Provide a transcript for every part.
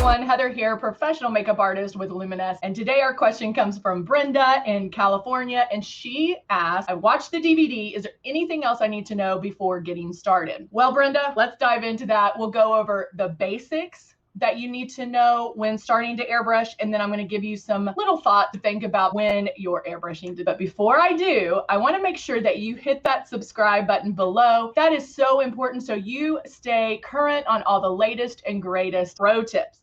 everyone, Heather here, professional makeup artist with Luminous. And today our question comes from Brenda in California. And she asked, I watched the DVD. Is there anything else I need to know before getting started? Well, Brenda, let's dive into that. We'll go over the basics that you need to know when starting to airbrush, and then I'm going to give you some little thought to think about when you're airbrushing. But before I do, I want to make sure that you hit that subscribe button below. That is so important so you stay current on all the latest and greatest pro tips.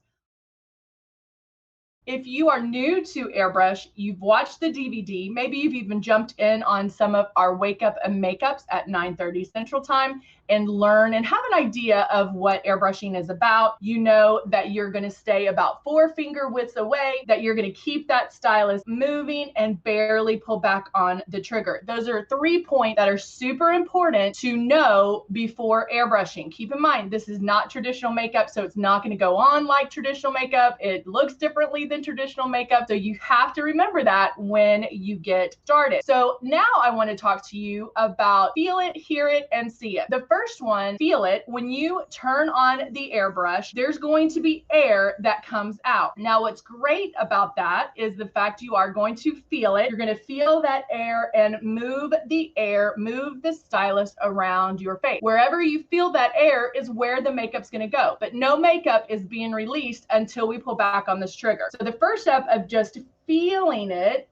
If you are new to airbrush, you've watched the DVD, maybe you've even jumped in on some of our wake up and makeups at 9:30 Central Time and learn and have an idea of what airbrushing is about. You know that you're going to stay about 4 finger widths away, that you're going to keep that stylus moving and barely pull back on the trigger. Those are 3 points that are super important to know before airbrushing. Keep in mind, this is not traditional makeup, so it's not going to go on like traditional makeup. It looks differently than traditional makeup, so you have to remember that when you get started. So now I want to talk to you about feel it, hear it, and see it. The first one, feel it. When you turn on the airbrush, there's going to be air that comes out. Now, what's great about that is the fact you are going to feel it. You're going to feel that air and move the air, move the stylus around your face. Wherever you feel that air is where the makeup's going to go. But no makeup is being released until we pull back on this trigger. So the first step of just feeling it,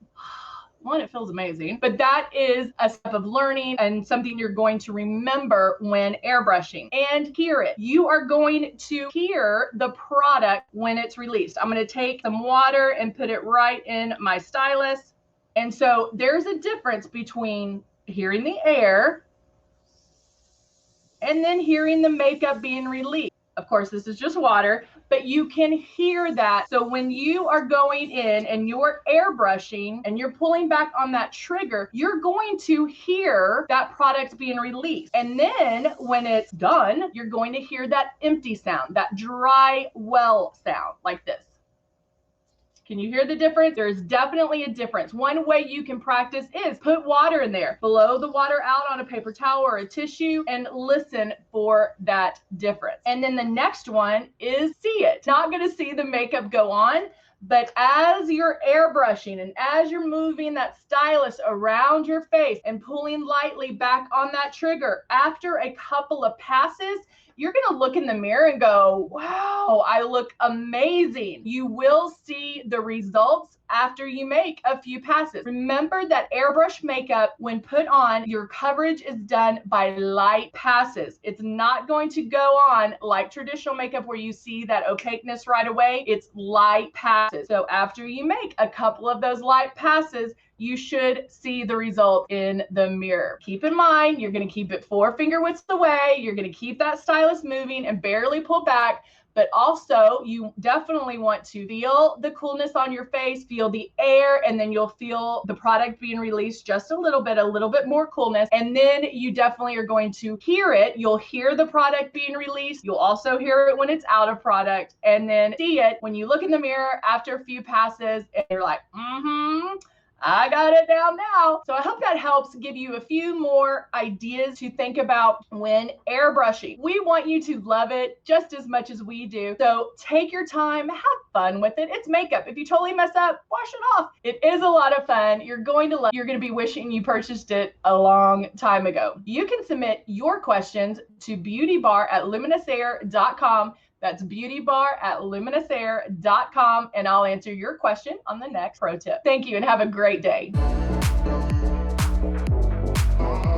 one, it feels amazing, but that is a step of learning and something you're going to remember when airbrushing. And hear it. You are going to hear the product when it's released. I'm going to take some water and put it right in my stylus. And so there's a difference between hearing the air and then hearing the makeup being released. Of course, this is just water, but you can hear that. So when you are going in and you're airbrushing and you're pulling back on that trigger, you're going to hear that product being released. And then when it's done, you're going to hear that empty sound, that dry well sound like this. Can you hear the difference? There's definitely a difference. One way you can practice is put water in there, blow the water out on a paper towel or a tissue, and listen for that difference. And then the next one is see it. Not going to see the makeup go on, but as you're airbrushing and as you're moving that stylus around your face and pulling lightly back on that trigger, after a couple of passes, you're going to look in the mirror and go, wow, I look amazing. You will see the results after you make a few passes. Remember that airbrush makeup, when put on, your coverage is done by light passes. It's not going to go on like traditional makeup where you see that opaqueness right away. It's light passes. So after you make a couple of those light passes, you should see the result in the mirror. Keep in mind, you're going to keep it 4 finger widths away. You're going to keep that stylus moving and barely pull back. But also, you definitely want to feel the coolness on your face, feel the air, and then you'll feel the product being released just a little bit more coolness. And then you definitely are going to hear it. You'll hear the product being released. You'll also hear it when it's out of product. And then see it when you look in the mirror after a few passes and you're like, I got it down now. So I hope that helps give you a few more ideas to think about when airbrushing. We want you to love it just as much as we do. So take your time, have fun with it. It's makeup. If you totally mess up, wash it off. It is a lot of fun. You're going to love it. You're going to be wishing you purchased it a long time ago. You can submit your questions to beautybar@luminousAir.com. That's beautybar@luminousAir.com, and I'll answer your question on the next pro tip. Thank you and have a great day.